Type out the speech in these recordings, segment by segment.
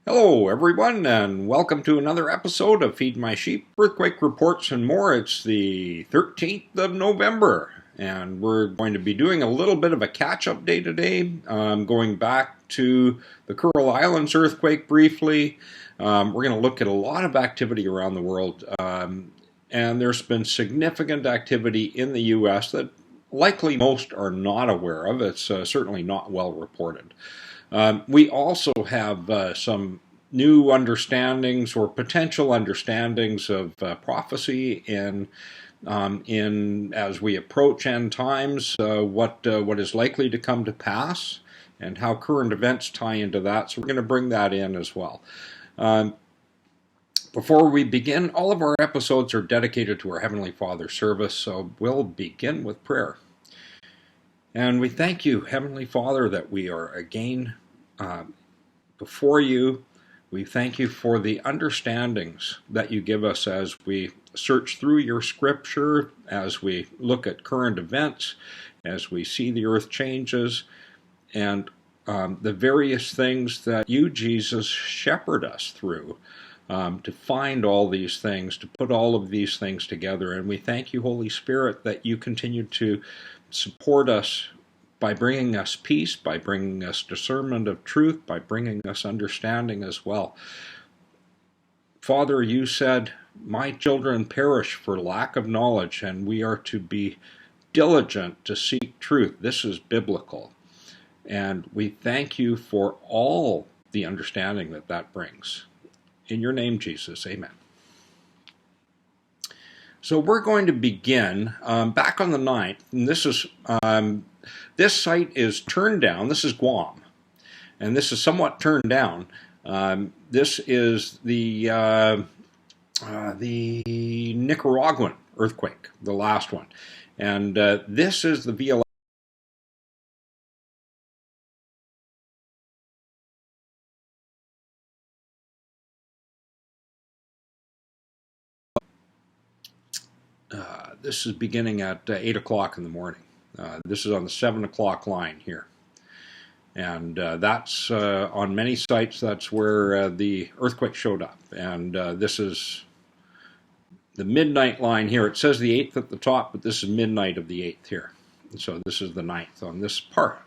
Hello everyone and welcome to another episode of Feed My Sheep, Earthquake Reports and more. It's the 13th of November and we're going to be doing a little bit of a catch-up day today, going back to the Kuril Islands earthquake briefly. We're going to look at a lot of activity around the world, and there's been significant activity in the U.S. that likely most are not aware of. It's certainly not well reported. We also have some new understandings or potential understandings of prophecy in as we approach end times, what is likely to come to pass and how current events tie into that. So we're going to bring that in as well. Before we begin, all of our episodes are dedicated to our Heavenly Father service, so we'll begin with prayer. And we thank you, Heavenly Father, that we are again before you. We thank you for the understandings that you give us as we search through your scripture, as we look at current events, as we see the earth changes, and the various things that you, Jesus, shepherd us through to find all these things, to put all of these things together. And we thank you, Holy Spirit, that you continue to support us by bringing us peace, by bringing us discernment of truth, by bringing us understanding as well. Father, you said, my children perish for lack of knowledge, and we are to be diligent to seek truth. This is biblical. And we thank you for all the understanding that that brings. In your name, Jesus, amen. So we're going to begin back on the 9th, and this site is turned down. This is Guam, and this is somewhat turned down. This is the Nicaraguan earthquake, the last one, and this is the VLF. This is beginning at 8 o'clock in the morning. This is on the 7 o'clock line here. And that's on many sites, that's where the earthquake showed up. And this is the midnight line here. It says the 8th at the top, but this is midnight of the 8th here. And so this is the 9th on this part.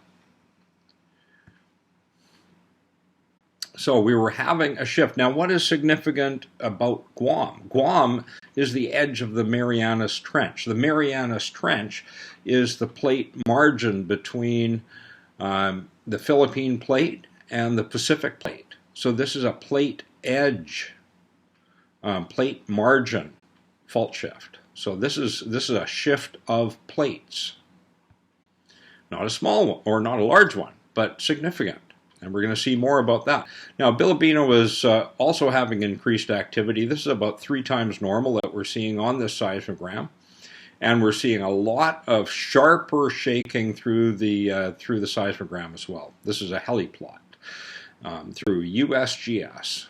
So we were having a shift. Now, what is significant about Guam? Guam is the edge of the Marianas Trench. The Marianas Trench is the plate margin between the Philippine plate and the Pacific plate. So this is a plate edge, plate margin fault shift. So this is a shift of plates. Not a small one, or not a large one, but significant. And we're going to see more about that. Now, Bilibino is also having increased activity. This is about 3 times normal that we're seeing on this seismogram. And we're seeing a lot of sharper shaking through the seismogram as well. This is a heliplot through USGS.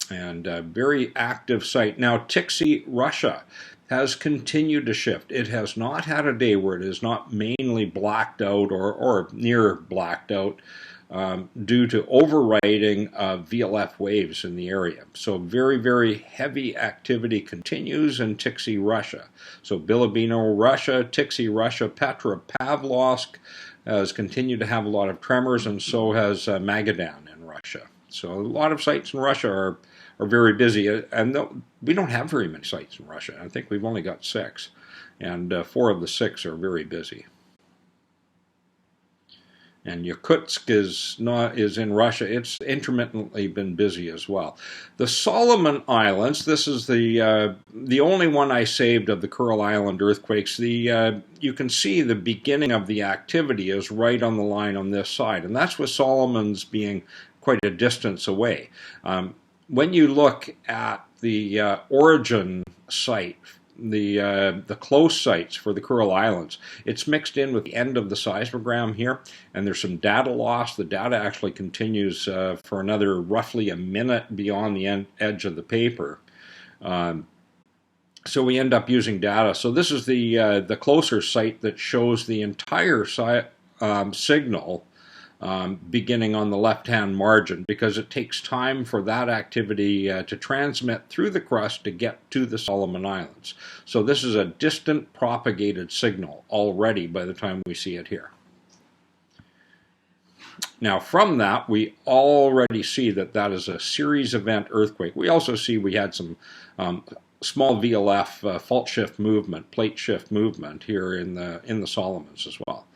And a very active site. Now, Tixi, Russia, has continued to shift. It has not had a day where it is not mainly blacked out or near blacked out, due to overriding VLF waves in the area. So very, very heavy activity continues in Tixi, Russia. So Bilibino, Russia, Tixi, Russia, Petropavlovsk has continued to have a lot of tremors, and so has Magadan in Russia. So a lot of sites in Russia are very busy, and we don't have very many sites in Russia. I think we've only got 6, and 4 of the 6 are very busy. And Yakutsk is in Russia. It's intermittently been busy as well. The Solomon Islands. This is the only one I saved of the Kuril Island earthquakes. You can see the beginning of the activity is right on the line on this side, and that's with Solomon's being quite a distance away. When you look at the origin site, the close sites for the Kuril Islands, it's mixed in with the end of the seismogram here, and there's some data loss. The data actually continues for another roughly a minute beyond the edge of the paper. So we end up using data. So this is the closer site that shows the entire signal beginning on the left-hand margin, because it takes time for that activity to transmit through the crust to get to the Solomon Islands. So this is a distant propagated signal already by the time we see it here. Now from that, we already see that that is a series event earthquake. We also see we had some small VLF fault shift movement, plate shift movement here in the Solomons as well.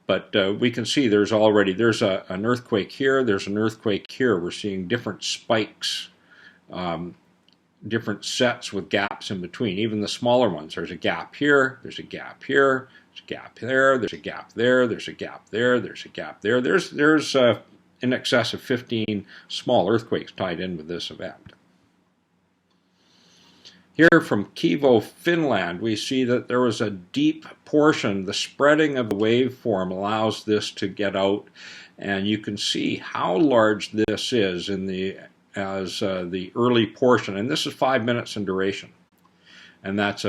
But we can see there's an earthquake here, there's an earthquake here. We're seeing different spikes, different sets with gaps in between. Even the smaller ones, there's a gap here, there's a gap here, there's a gap there, there's a gap there, there's a gap there, there's a gap there. There's in excess of 15 small earthquakes tied in with this event. Here from Kivo, Finland, we see that there was a deep portion. The spreading of the waveform allows this to get out, and you can see how large this is in the early portion. And this is 5 minutes in duration, and that's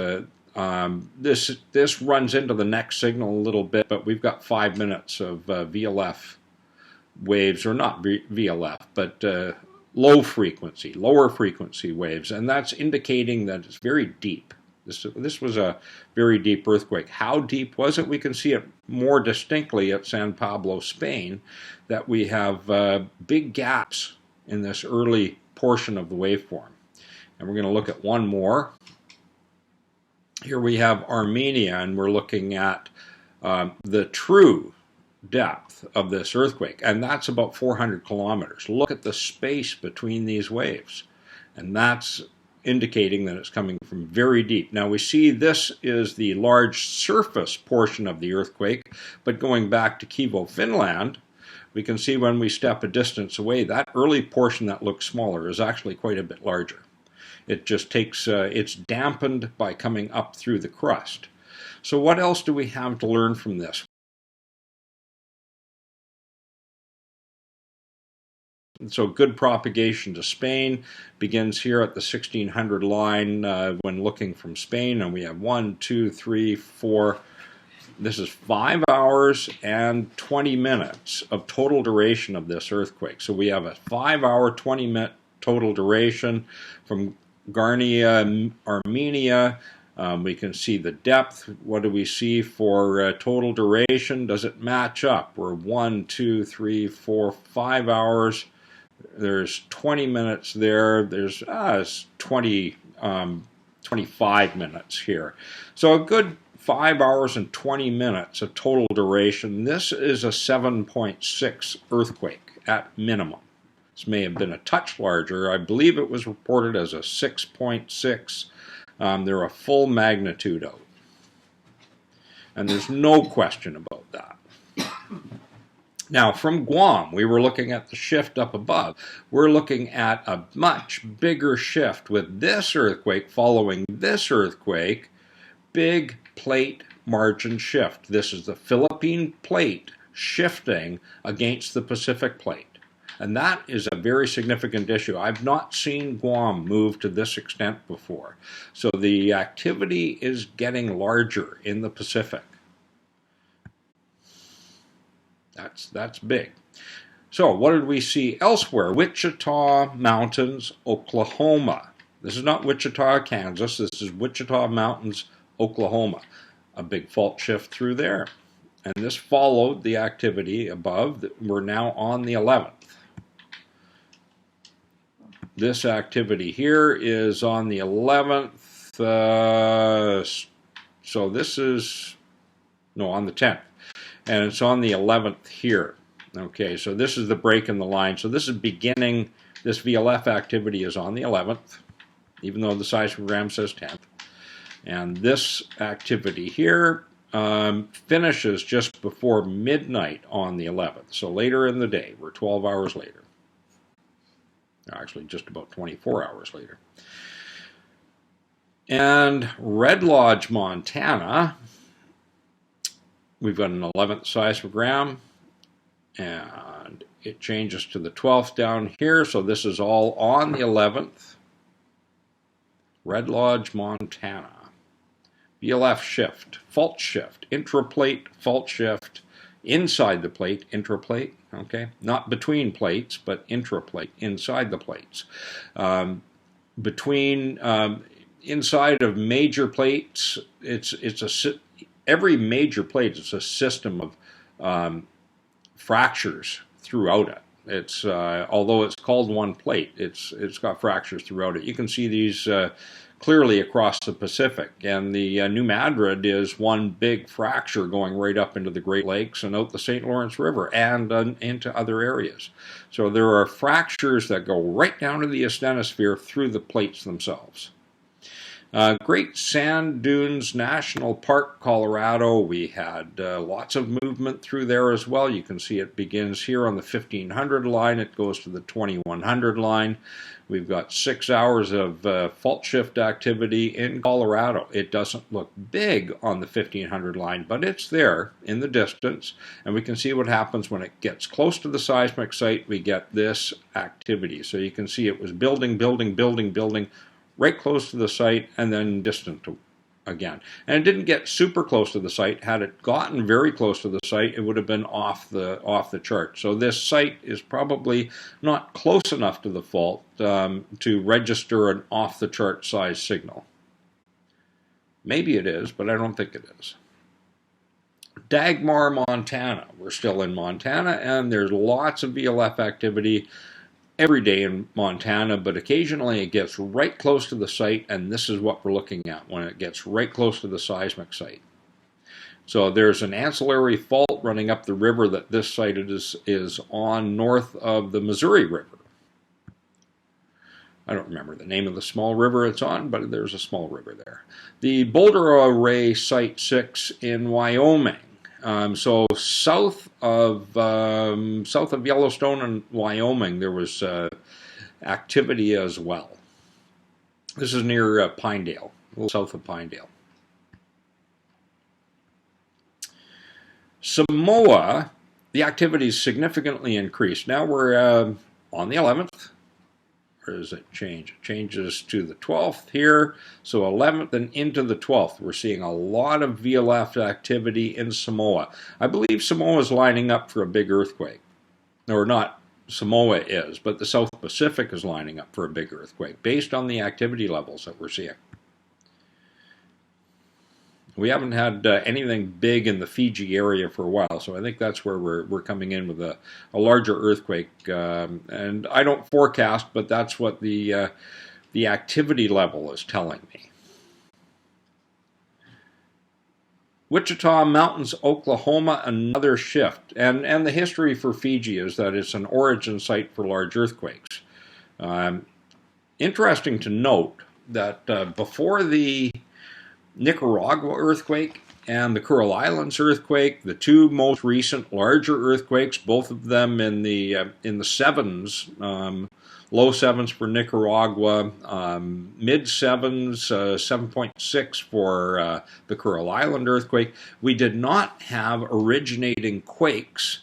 this runs into the next signal a little bit, but we've got 5 minutes of VLF waves, or not VLF, but lower frequency waves, and that's indicating that it's very deep. This was a very deep earthquake. How deep was it? We can see it more distinctly at San Pablo, Spain, that we have big gaps in this early portion of the waveform. And we're going to look at one more. Here we have Armenia, and we're looking at the true depth of this earthquake, and that's about 400 kilometers. Look at the space between these waves, and that's indicating that it's coming from very deep. Now we see this is the large surface portion of the earthquake, but going back to Kivo, Finland, we can see when we step a distance away, that early portion that looks smaller is actually quite a bit larger. It just takes, it's dampened by coming up through the crust. So what else do we have to learn from this? So good propagation to Spain begins here at the 1600 line when looking from Spain, and we have 1, 2, 3, 4. This is 5 hours and 20 minutes of total duration of this earthquake. So we have a 5-hour, 20-minute total duration from Grande, Armenia. We can see the depth. What do we see for total duration? Does it match up? We're 1, 2, 3, 4, 5 hours. There's 20 minutes there. There's 25 minutes here. So a good 5 hours and 20 minutes of total duration. This is a 7.6 earthquake at minimum. This may have been a touch larger. I believe it was reported as a 6.6. They're a full magnitude out. And there's no question about that. Now, from Guam, we were looking at the shift up above. We're looking at a much bigger shift with this earthquake following this earthquake. Big plate margin shift. This is the Philippine plate shifting against the Pacific plate. And that is a very significant issue. I've not seen Guam move to this extent before. So the activity is getting larger in the Pacific. That's big. So what did we see elsewhere? Wichita Mountains, Oklahoma. This is not Wichita, Kansas. This is Wichita Mountains, Oklahoma. A big fault shift through there. And this followed the activity above. We're now on the 11th. This activity here is on the 11th. So this is, no, on the 10th. And it's on the 11th here. Okay, so this is the break in the line. So this is beginning, this VLF activity is on the 11th, even though the seismogram says 10th. And this activity here finishes just before midnight on the 11th. So later in the day, we're 12 hours later. Actually, just about 24 hours later. And Red Lodge, Montana, we've got an 11th seismogram, and it changes to the 12th down here, so this is all on the 11th. Red Lodge, Montana. VLF shift, fault shift, intraplate fault shift, inside the plate, intraplate, okay? Not between plates, but intraplate, inside the plates. Inside of major plates, every major plate is a system of fractures throughout it. It's although it's called one plate, it's got fractures throughout it. You can see these clearly across the Pacific, and the New Madrid is one big fracture going right up into the Great Lakes and out the St. Lawrence River and into other areas. So there are fractures that go right down to the asthenosphere through the plates themselves. Great Sand Dunes National Park, Colorado. We had lots of movement through there as well. You can see it begins here on the 1500 line. It goes to the 2100 line. We've got 6 hours of fault shift activity in Colorado. It doesn't look big on the 1500 line, but it's there in the distance, and we can see what happens when it gets close to the seismic site. We get this activity. So you can see it was building, right close to the site and then distant again. And it didn't get super close to the site. Had it gotten very close to the site, it would have been off the chart. So this site is probably not close enough to the fault to register an off-the-chart size signal. Maybe it is, but I don't think it is. Dagmar, Montana. We're still in Montana, and there's lots of VLF activity every day in Montana, but occasionally it gets right close to the site, and this is what we're looking at when it gets right close to the seismic site. So there's an ancillary fault running up the river that this site is on north of the Missouri River. I don't remember the name of the small river it's on, but there's a small river there. The Boulder Array Site 6 in Wyoming. So south of Yellowstone and Wyoming, there was activity as well. This is near Pinedale, a little south of Pinedale. Samoa, the activity is significantly increased. Now we're on the 11th. Or does it change? It changes to the 12th here. So 11th and into the 12th. We're seeing a lot of VLF activity in Samoa. I believe Samoa is lining up for a big earthquake. Or not Samoa is, but the South Pacific is lining up for a big earthquake based on the activity levels that we're seeing. We haven't had anything big in the Fiji area for a while, so I think that's where we're coming in with a larger earthquake. And I don't forecast, but that's what the activity level is telling me. Wichita Mountains, Oklahoma, another shift. And the history for Fiji is that it's an origin site for large earthquakes. Interesting to note that before the Nicaraguan earthquake and the Kuril Islands earthquake, the two most recent larger earthquakes, both of them in the sevens, low sevens for Nicaragua, mid sevens, 7.6 for the Kuril Island earthquake. We did not have originating quakes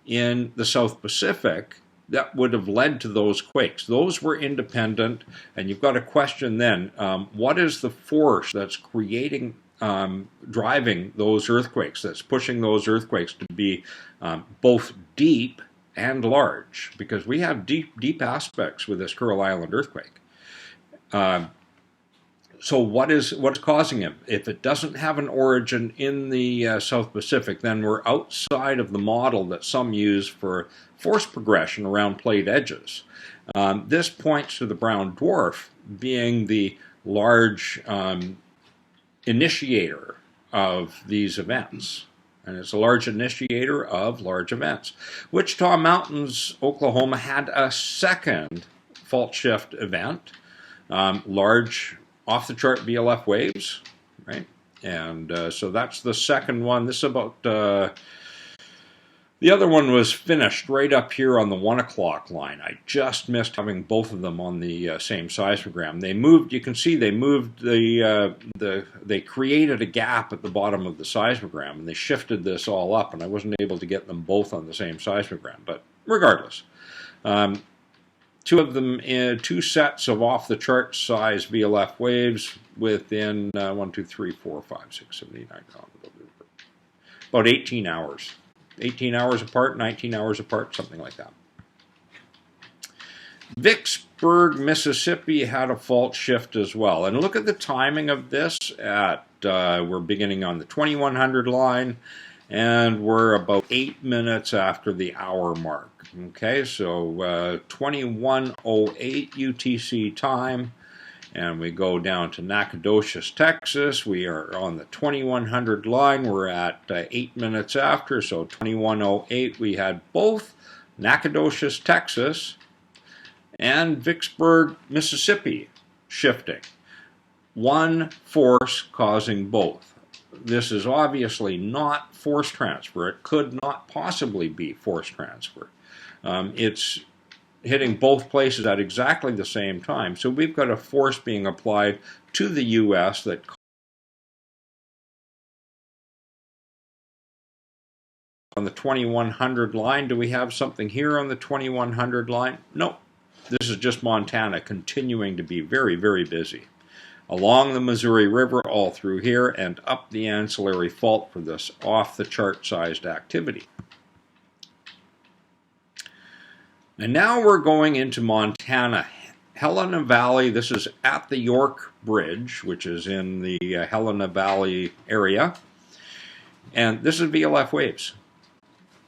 in the South Pacific that would have led to those quakes. Those were independent, and you've got to question then, what is the force that's creating, driving those earthquakes, that's pushing those earthquakes to be both deep and large? Because we have deep aspects with this Kuril Island earthquake. So what's causing it? If it doesn't have an origin in the South Pacific, then we're outside of the model that some use for force progression around plate edges. This points to the brown dwarf being the large initiator of these events. And it's a large initiator of large events. Wichita Mountains, Oklahoma had a second fault shift event, large off-the-chart VLF waves, right? And so that's the second one. This is about, the other one was finished right up here on the 1 o'clock line. I just missed having both of them on the same seismogram. They moved, you can see they moved they created a gap at the bottom of the seismogram, and they shifted this all up, and I wasn't able to get them both on the same seismogram. But regardless, two of them in two sets of off-the-chart size VLF waves within 1, 2, 3, 4, 5, 6, 7, 8, 9, about 18 hours. 18 hours apart, 19 hours apart, something like that. Vicksburg, Mississippi had a fault shift as well. And look at the timing of this. We're beginning on the 2100 line, and we're about 8 minutes after the hour mark. Okay, so 21:08 UTC time, and we go down to Nacogdoches, Texas. We are on the 2100 line. We're at 8 minutes after, so 21:08. We had both Nacogdoches, Texas, and Vicksburg, Mississippi shifting. One force causing both. This is obviously not force transfer. It could not possibly be force transfer. It's hitting both places at exactly the same time. So we've got a force being applied to the U.S. that on the 2100 line. Do we have something here on the 2100 line? No. This is just Montana continuing to be very, very busy. Along the Missouri River, all through here, and up the ancillary fault for this off-the-chart sized activity. And now we're going into Montana. Helena Valley, this is at the York Bridge, which is in the Helena Valley area. And this is VLF waves.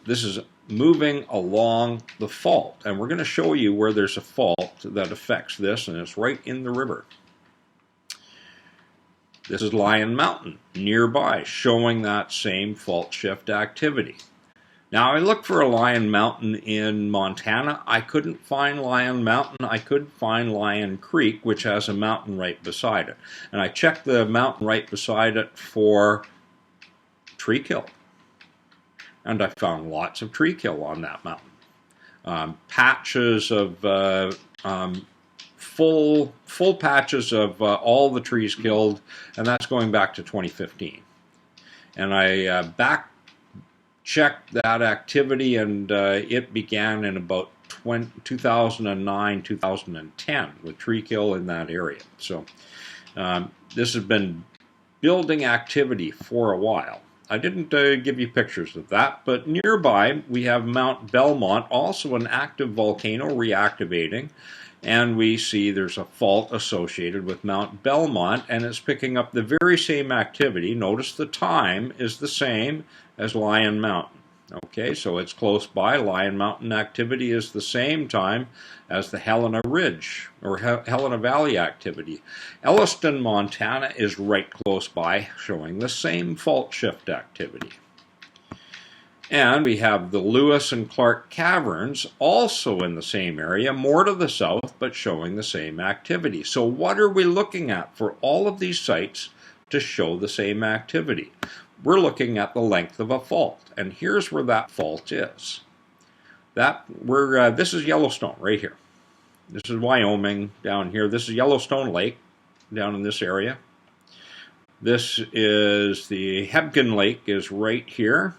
This is moving along the fault. And we're going to show you where there's a fault that affects this, and it's right in the river. This is Lion Mountain nearby, showing that same fault shift activity. Now, I looked for a Lion Mountain in Montana. I couldn't find Lion Mountain. I could find Lion Creek, which has a mountain right beside it. And I checked the mountain right beside it for tree kill. And I found lots of tree kill on that mountain. Patches of full patches of all the trees killed, and that's going back to 2015. And I back-checked that activity, and it began in about 2009, 2010 with tree kill in that area. So this has been building activity for a while. I didn't give you pictures of that, but nearby we have Mount Belmont, also an active volcano reactivating, and we see there's a fault associated with Mount Belmont, and it's picking up the very same activity. Notice the time is the same as Lion Mountain. Okay, so it's close by. Lion Mountain activity is the same time as the Helena Ridge or Helena Valley activity. Elliston, Montana is right close by, showing the same fault shift activity. And we have the Lewis and Clark Caverns, also in the same area, more to the south, but showing the same activity. So what are we looking at for all of these sites to show the same activity? We're looking at the length of a fault, and here's where that fault is. This is Yellowstone right here. This is Wyoming down here. This is Yellowstone Lake down in this area. This is the Hebgen Lake is right here.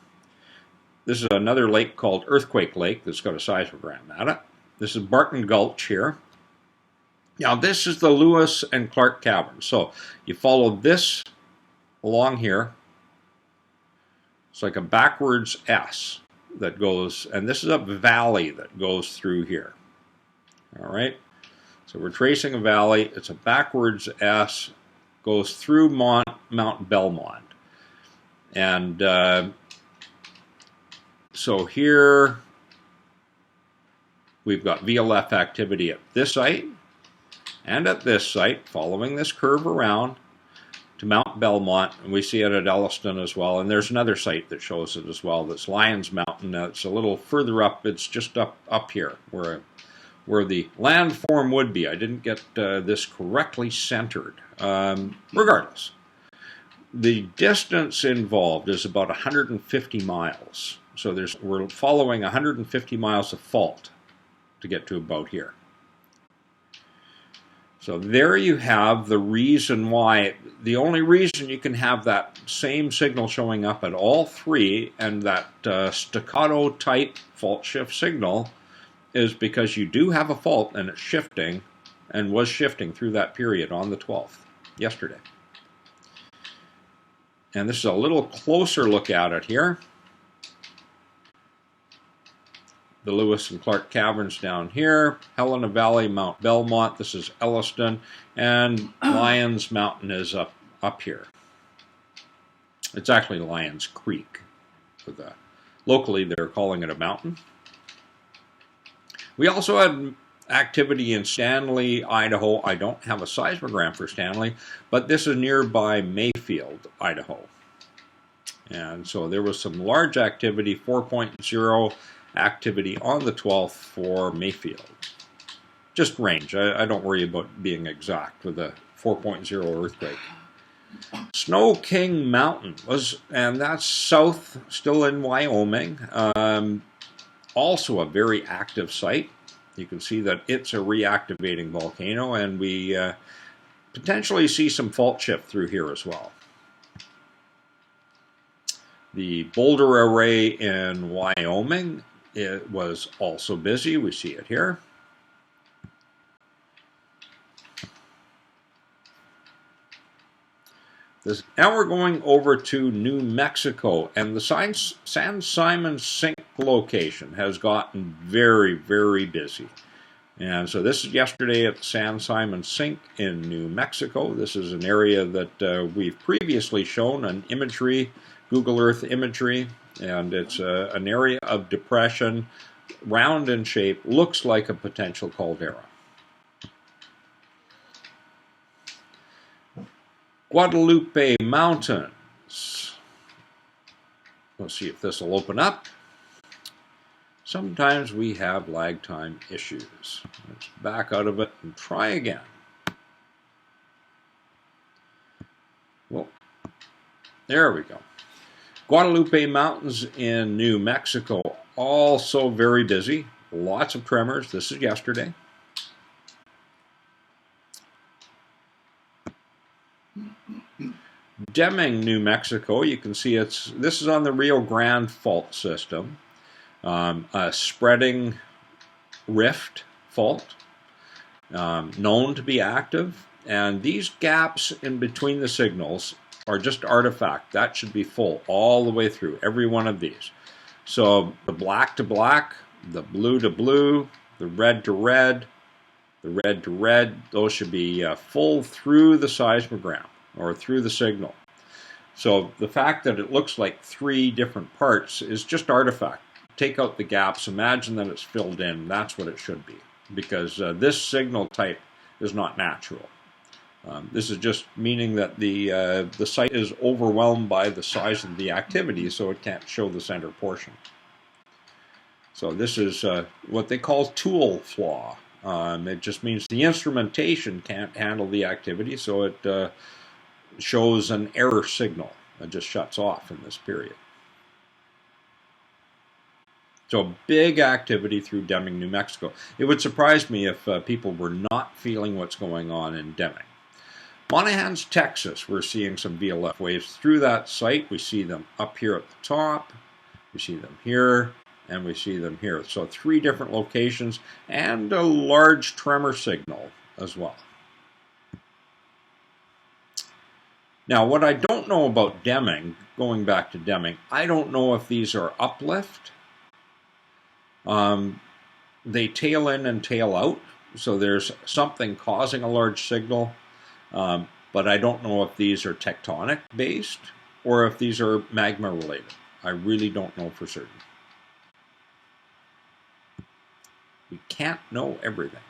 This is another lake called Earthquake Lake that's got a seismogram at it. This is Barton Gulch here. Now this is the Lewis and Clark Caverns. So you follow this along here. It's like a backwards S that goes, and this is a valley that goes through here. All right, so we're tracing a valley. It's a backwards S, goes through Mount Belmont. And so here we've got VLF activity at this site and at this site, following this curve around to Mount Belmont, and we see it at Elliston as well. And there's another site that shows it as well. That's Lions Mountain. It's a little further up. It's just up here where the landform would be. I didn't get this correctly centered. Regardless, the distance involved is about 150 miles. So we're following 150 miles of fault to get to about here. So there you have the reason why. The only reason you can have that same signal showing up at all three and that staccato type fault shift signal is because you do have a fault and it's shifting and was shifting through that period on the 12th, yesterday. And this is a little closer look at it here. the Lewis and Clark Caverns down here, Helena Valley, Mount Belmont, this is Elliston, and Lyons Mountain is up here. It's actually Lyons Creek. Locally, they're calling it a mountain. We also had activity in Stanley, Idaho. I don't have a seismogram for Stanley, but this is nearby Mayfield, Idaho. And so there was some large activity, 4.0 activity on the 12th for Mayfield. Just range. I don't worry about being exact with a 4.0 earthquake. Snow King Mountain and that's south, still in Wyoming. Also a very active site. You can see that it's a reactivating volcano, and we potentially see some fault shift through here as well. The boulder array in Wyoming, it was also busy. We see it here. Now we're going over to New Mexico, and the San Simon Sink location has gotten very, very busy. And so this is yesterday at the San Simon Sink in New Mexico. This is an area that we've previously shown on imagery, Google Earth imagery, and it's an area of depression, round in shape, looks like a potential caldera. Guadalupe Mountains. Let's see if this will open up. Sometimes we have lag time issues. Let's back out of it and try again. Well, there we go. Guadalupe Mountains in New Mexico, also very busy. Lots of tremors. This is yesterday. Deming, New Mexico, you can see this is on the Rio Grande fault system, a spreading rift fault, known to be active, and these gaps in between the signals are just artifact. That should be full all the way through, every one of these. So the black to black, the blue to blue, the red to red, the red to red, those should be full through the seismogram or through the signal. So the fact that it looks like three different parts is just artifact. Take out the gaps, imagine that it's filled in, that's what it should be. Because this signal type is not natural. This is just meaning that the site is overwhelmed by the size of the activity, so it can't show the center portion. So this is what they call tool flaw. It just means the instrumentation can't handle the activity, so it shows an error signal. It just shuts off in this period. So big activity through Deming, New Mexico. It would surprise me if people were not feeling what's going on in Deming. Monahans, Texas, we're seeing some VLF waves through that site. We see them up here at the top, we see them here, and we see them here. So 3 different locations and a large tremor signal as well. Now, what I don't know about Deming, going back to Deming, I don't know if these are uplift. They tail in and tail out, so there's something causing a large signal, but I don't know if these are tectonic based or if these are magma related. I really don't know for certain. We can't know everything.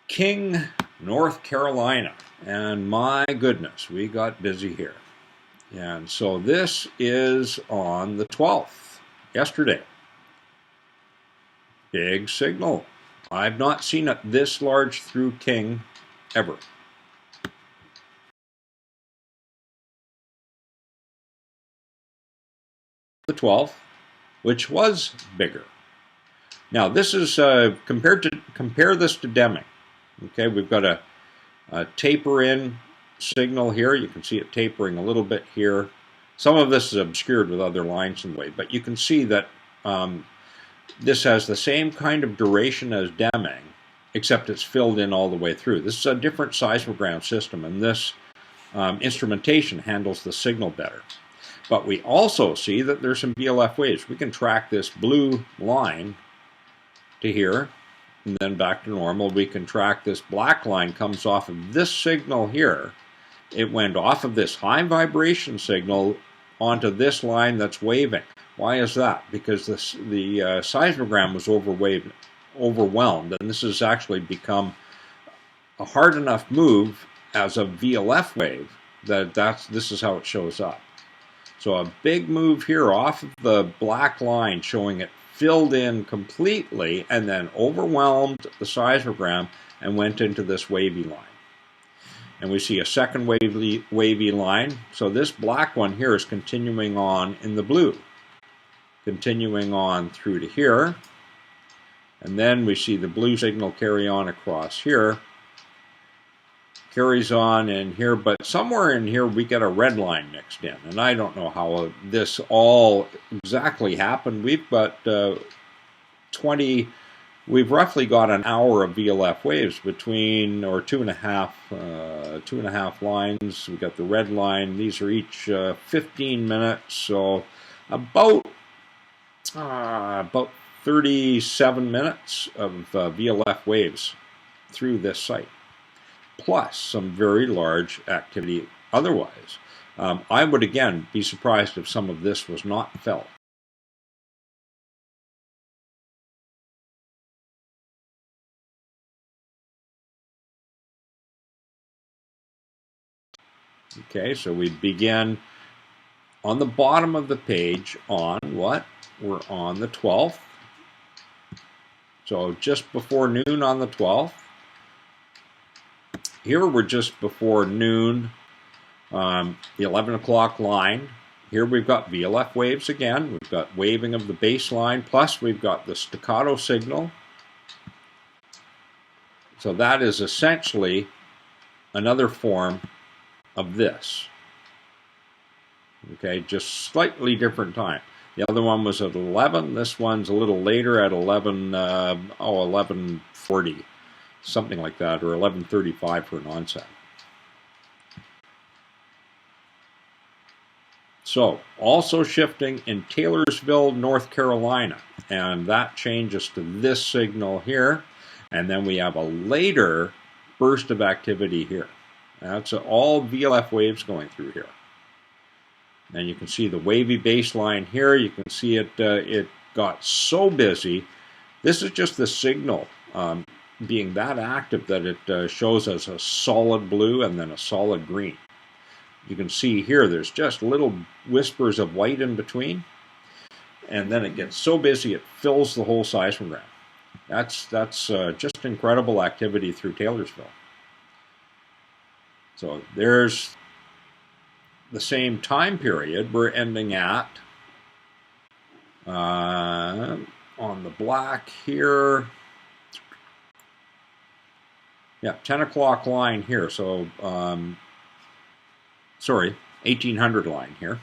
King, North Carolina, and my goodness, we got busy here. And so this is on the 12th, yesterday. Big signal. I've not seen it this large through King ever. The 12th, which was bigger. Now this is compare this to Deming. Okay, we've got a taper in signal here. You can see it tapering a little bit here. Some of this is obscured with other lines in the way, but you can see that this has the same kind of duration as Deming, except it's filled in all the way through. This is a different seismogram system, and this instrumentation handles the signal better. But we also see that there's some VLF waves. We can track this blue line to here, and then back to normal. We can track this black line comes off of this signal here. It went off of this high vibration signal onto this line that's waving. Why is that? Because the seismogram was overwhelmed, and this has actually become a hard enough move as a VLF wave that this is how it shows up. So a big move here off of the black line, showing it filled in completely and then overwhelmed the seismogram and went into this wavy line. And we see a second wavy line. So this black one here is continuing on in the blue, continuing on through to here. And then we see the blue signal carry on across here, carries on in here, but somewhere in here we get a red line mixed in. And I don't know how this all exactly happened. We've got we've roughly got an hour of VLF waves between, or two and a half lines. We've got the red line. These are each 15 minutes, so about 37 minutes of VLF waves through this site, plus some very large activity otherwise. I would again be surprised if some of this was not felt. Okay, so we begin on the bottom of the page on what? We're on the 12th. So just before noon on the 12th. Here we're just before noon, the 11 o'clock line. Here we've got VLF waves again. We've got waving of the baseline, plus we've got the staccato signal. So that is essentially another form of this. Okay, just slightly different time. The other one was at 11. This one's a little later at 11:40, something like that, or 11:35 for an onset. So, also shifting in Taylorsville, North Carolina, and that changes to this signal here, and then we have a later burst of activity here. That's all VLF waves going through here. And you can see the wavy baseline here. You can see it got so busy. This is just the signal being that active that it shows us a solid blue and then a solid green. You can see here there's just little whispers of white in between. And then it gets so busy it fills the whole seismogram. That's just incredible activity through Taylorsville. So there's the same time period. We're ending at, on the black here, yeah, 10 o'clock line here. So, sorry, 1800 line here.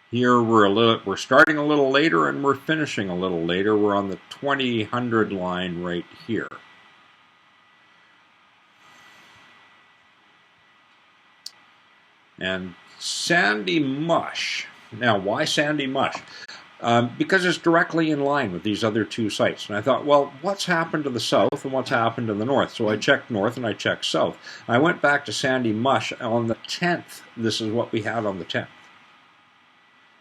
Here we're starting a little later and we're finishing a little later. We're on the 2000 line right here. And Sandy Mush. Now, why Sandy Mush? Because it's directly in line with these other two sites. And I thought, well, what's happened to the south and what's happened to the north? So I checked north and I checked south. I went back to Sandy Mush on the 10th. This is what we had on the 10th.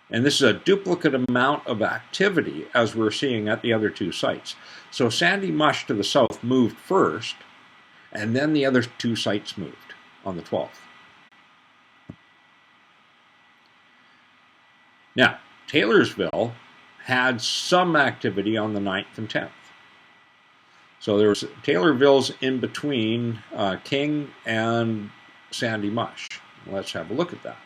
And this is a duplicate amount of activity as we're seeing at the other two sites. So Sandy Mush to the south moved first, and then the other two sites moved on the 12th. Now, Taylorsville had some activity on the 9th and 10th. So there was Taylorville's in between King and Sandy Mush. Let's have a look at that.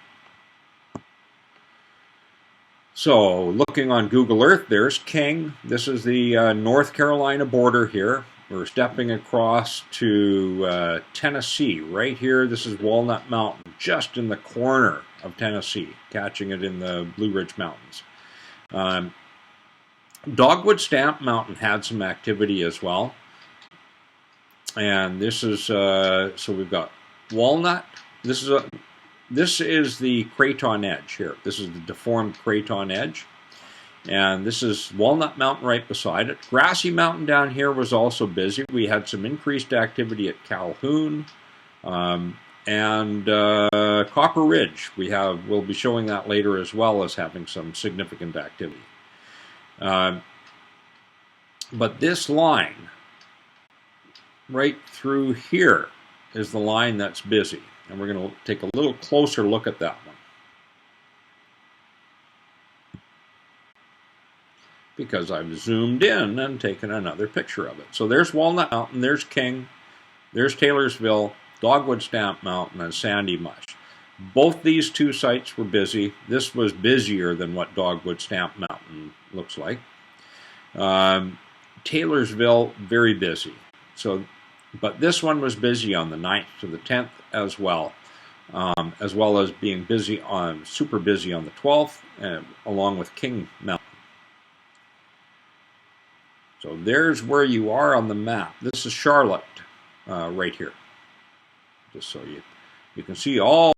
So looking on Google Earth, there's King. This is the North Carolina border here. We're stepping across to Tennessee. Right here, this is Walnut Mountain, just in the corner of Tennessee, catching it in the Blue Ridge Mountains. Dogwood Stamp Mountain had some activity as well. And this is, so we've got walnut. This is the craton edge here. This is the deformed craton edge. And this is Walnut Mountain right beside it. Grassy Mountain down here was also busy. We had some increased activity at Calhoun. And Copper Ridge, we'll be showing that later as well as having some significant activity. But this line right through here is the line that's busy. And we're going to take a little closer look at that one, because I've zoomed in and taken another picture of it. So there's Walnut Mountain, there's King, there's Taylorsville, Dogwood Stamp Mountain, and Sandy Mush. Both these two sites were busy. This was busier than what Dogwood Stamp Mountain looks like. Taylorsville, very busy. But this one was busy on the 9th to the 10th as well as being busy super busy on the 12th, along with King Mountain. So there's where you are on the map. This is Charlotte right here. Just so you can see all.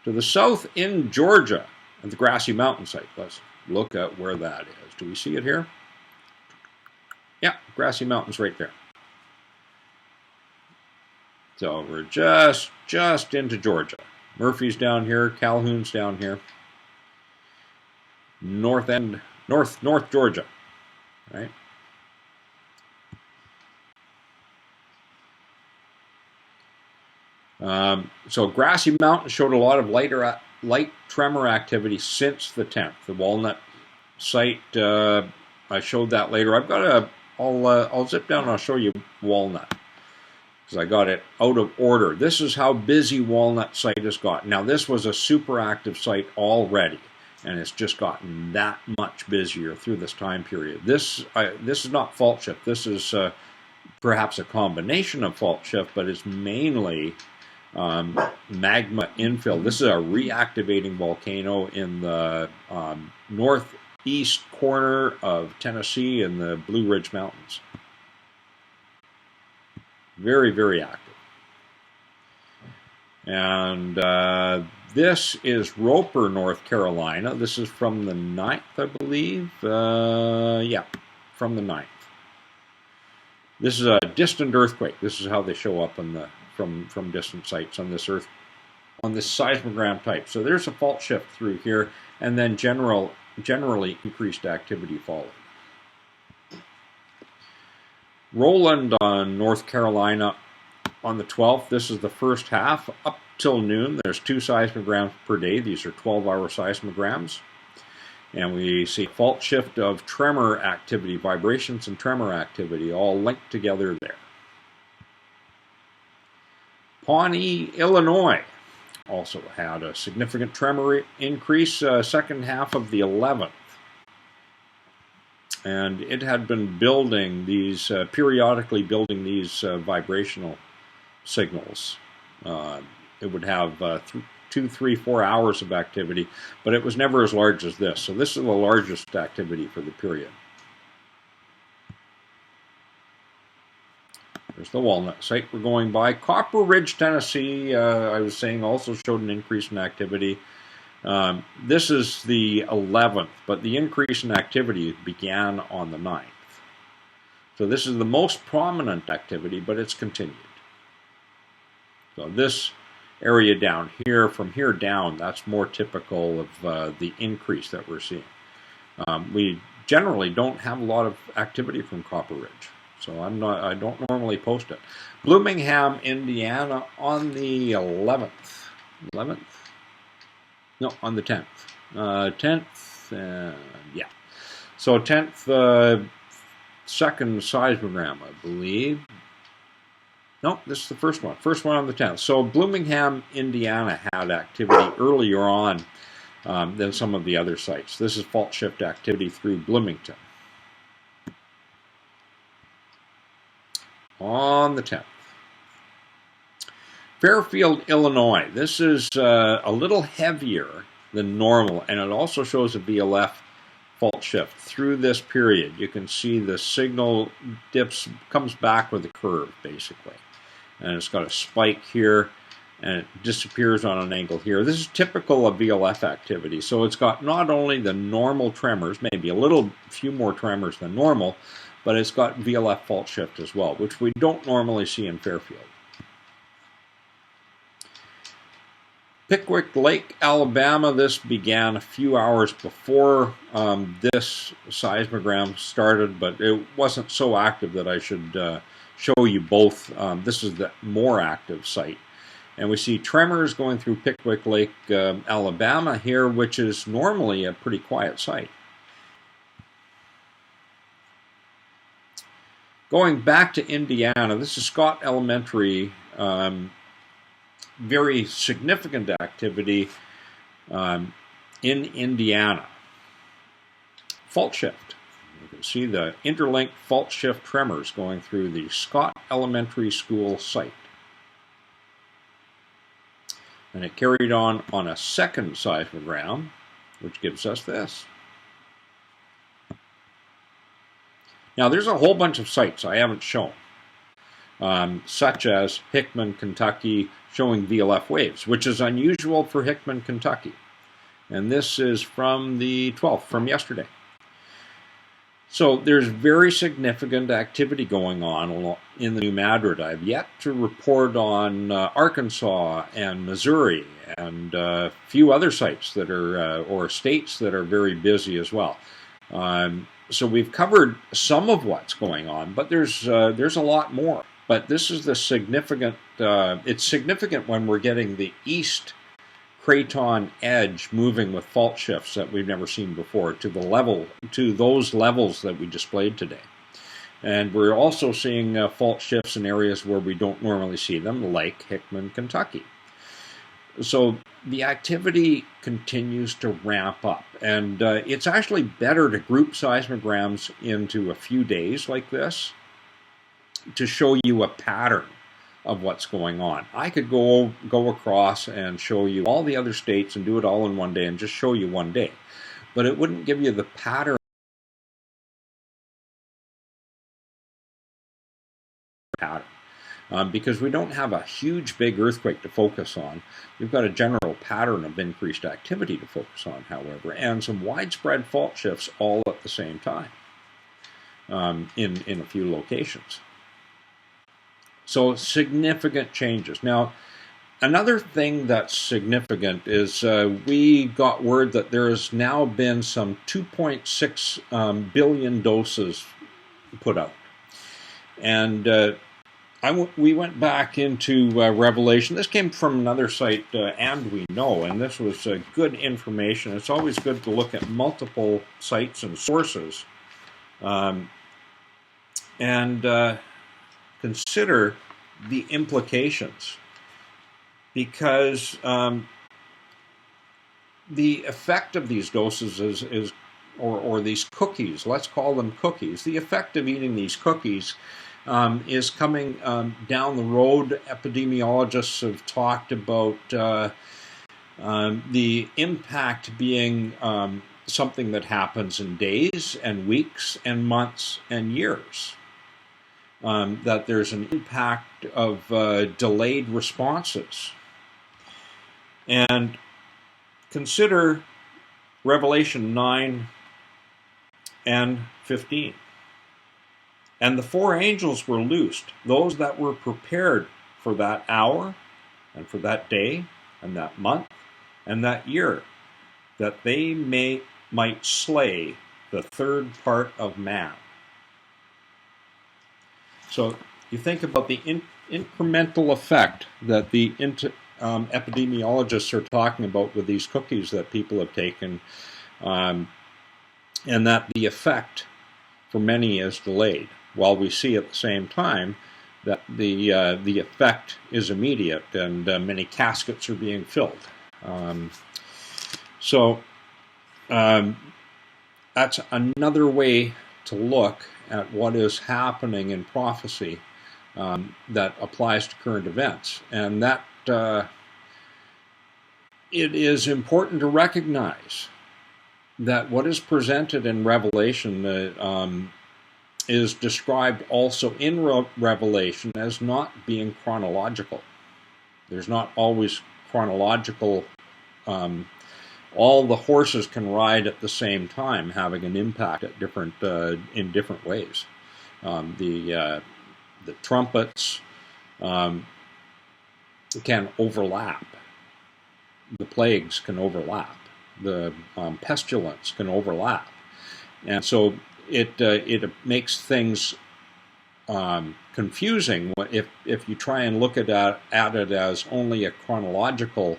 To the south in Georgia, at the Grassy Mountain site. Let's look at where that is. Do we see it here? Yeah, Grassy Mountain's right there. So we're just into Georgia. Murphy's down here, Calhoun's down here. North Georgia, right? So Grassy Mountain showed a lot of light tremor activity since the 10th. The Walnut site, I showed that later. I'll zip down and I'll show you Walnut, because I got it out of order. This is how busy Walnut site has gotten. Now this was a super active site already, and it's just gotten that much busier through this time period. This is not fault shift. This is perhaps a combination of fault shift, but it's mainly magma infill. This is a reactivating volcano in the northeast corner of Tennessee in the Blue Ridge Mountains. Very, very active. And this is Roper, North Carolina. This is from the 9th, I believe. Yeah, from the 9th. This is a distant earthquake. This is how they show up in from distant sites on this seismogram type. So there's a fault shift through here, and then generally increased activity followed. Roland on North Carolina on the 12th. This is the first half up till noon. There's 2 seismograms per day. These are 12-hour seismograms. And we see fault shift of tremor activity, vibrations and tremor activity all linked together there. Pawnee, Illinois also had a significant tremor increase second half of the 11th. And it had been building these, periodically building these vibrational signals. It would have 2, 3, 4 hours of activity, but it was never as large as this. So this is the largest activity for the period. There's the Walnut site we're going by. Copper Ridge, Tennessee, I was saying, also showed an increase in activity. This is the 11th, but the increase in activity began on the 9th. So this is the most prominent activity, but it's continued. So this area down here, from here down, that's more typical of the increase that we're seeing. We generally don't have a lot of activity from Copper Ridge, so I don't normally post it. Bloomington, Indiana on the 11th. 11th? No, on the 10th. 10th, yeah. So 10th, second seismogram, I believe. No, this is the first one. First one on the 10th. So Bloomington, Indiana had activity earlier on than some of the other sites. This is fault shift activity through Bloomington. On the 10th. Fairfield, Illinois. This is a little heavier than normal, and it also shows a VLF fault shift through this period. You can see the signal comes back with a curve, basically. And it's got a spike here, and it disappears on an angle here. This is typical of VLF activity. So it's got not only the normal tremors, maybe a few more tremors than normal, but it's got VLF fault shift as well, which we don't normally see in Fairfield. Pickwick Lake, Alabama. This began a few hours before this seismogram started, but it wasn't so active that I should show you both. This is the more active site. And we see tremors going through Pickwick Lake, Alabama here, which is normally a pretty quiet site. Going back to Indiana, this is Scott Elementary. Very significant activity in Indiana. Fault shift. You can see the interlinked fault shift tremors going through the Scott Elementary School site. And it carried on a second seismogram, which gives us this. Now, there's a whole bunch of sites I haven't shown, such as Hickman, Kentucky, showing VLF waves, which is unusual for Hickman, Kentucky. And this is from the 12th, from yesterday. So there's very significant activity going on in the New Madrid. I've yet to report on Arkansas and Missouri and a few other sites that are, or states that are very busy as well. So we've covered some of what's going on, but there's a lot more. But this is the significant, it's significant when we're getting the east craton edge moving with fault shifts that we've never seen before to those levels that we displayed today. And we're also seeing fault shifts in areas where we don't normally see them, like Hickman, Kentucky. So the activity continues to ramp up, and it's actually better to group seismograms into a few days like this to show you a pattern of what's going on. I could go across and show you all the other states and do it all in one day and just show you one day, but it wouldn't give you the pattern. Because we don't have a huge big earthquake to focus on. We've got a general pattern of increased activity to focus on, however, and some widespread fault shifts all at the same time in a few locations. So significant changes. Now, another thing that's significant is we got word that there has now been some 2.6 billion doses put out. And we went back into Revelation. This came from another site, And We Know, and this was good information. It's always good to look at multiple sites and sources and consider the implications, because the effect of these doses or these cookies, let's call them cookies, the effect of eating these cookies is coming down the road. Epidemiologists have talked about the impact being something that happens in days and weeks and months and years. That there's an impact of delayed responses. And consider Revelation 9 and 15. And the four angels were loosed, those that were prepared for that hour, and for that day, and that month, and that year, that they might slay the third part of man. So you think about the incremental effect that the epidemiologists are talking about with these cookies that people have taken, and that the effect for many is delayed, while we see at the same time that the effect is immediate and many caskets are being filled. So that's another way to look at what is happening in prophecy that applies to current events. And that it is important to recognize that what is presented in Revelation is described also in Revelation as not being chronological. There's not always chronological. All the horses can ride at the same time, having an impact at in different ways. The trumpets can overlap. The plagues can overlap. The pestilence can overlap, and so it makes things confusing if you try and look at it as only a chronological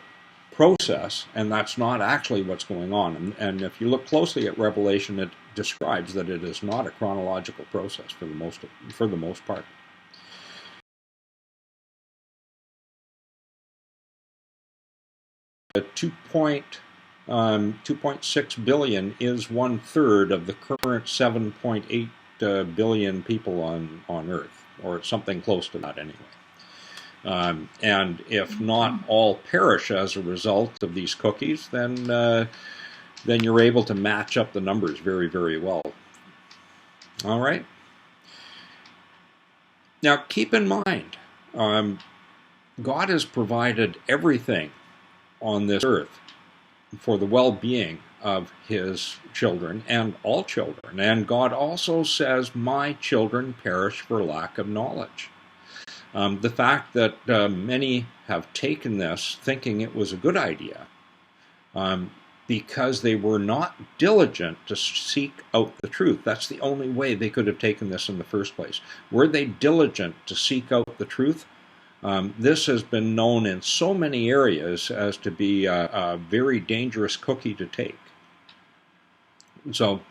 process, and that's not actually what's going on. And if you look closely at Revelation, it describes that it is not a chronological process for the most part. The 2.6 billion is 1/3 of the current 7.8 billion people on Earth, or something close to that anyway. And if not all perish as a result of these cookies, then you're able to match up the numbers very, very well. All right. Now, keep in mind, God has provided everything on this earth for the well-being of his children and all children. And God also says, "My children perish for lack of knowledge." The fact that many have taken this thinking it was a good idea because they were not diligent to seek out the truth. That's the only way they could have taken this in the first place. Were they diligent to seek out the truth? This has been known in so many areas as to be a very dangerous cookie to take. So,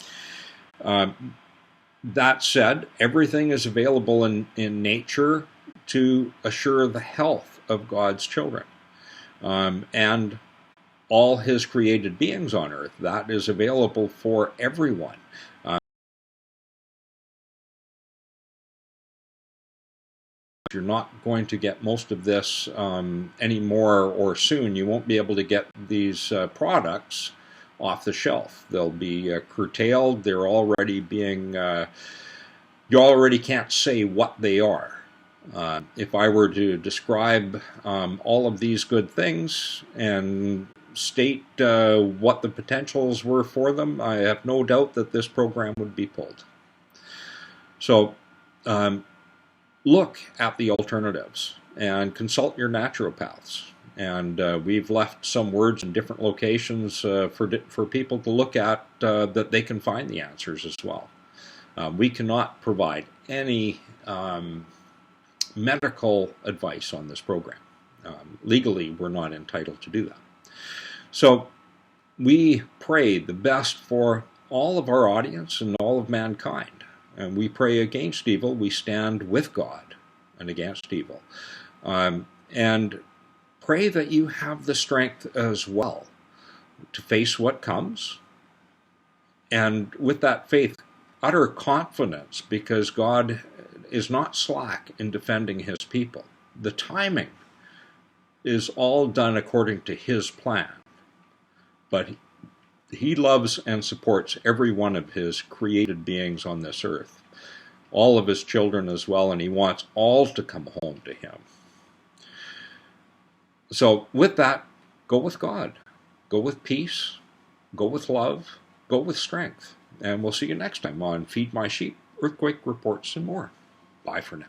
that said, everything is available in nature to assure the health of God's children and all his created beings on earth. That is available for everyone. You're not going to get most of this anymore, or soon. You won't be able to get these products off the shelf. They'll be curtailed. They're already being, you already can't say what they are. If I were to describe all of these good things and state what the potentials were for them, I have no doubt that this program would be pulled. So look at the alternatives and consult your naturopaths. And we've left some words in different locations for people to look at that they can find the answers as well. We cannot provide any medical advice on this program. Legally, we're not entitled to do that. So we pray the best for all of our audience and all of mankind. And we pray against evil. We stand with God and against evil. And pray that you have the strength as well to face what comes. And with that faith, utter confidence, because God is not slack in defending his people. The timing is all done according to his plan. But he loves and supports every one of his created beings on this earth, all of his children as well, and he wants all to come home to him. So with that, go with God. Go with peace. Go with love. Go with strength. And we'll see you next time on Feed My Sheep, Earthquake Reports, and more. Bye for now.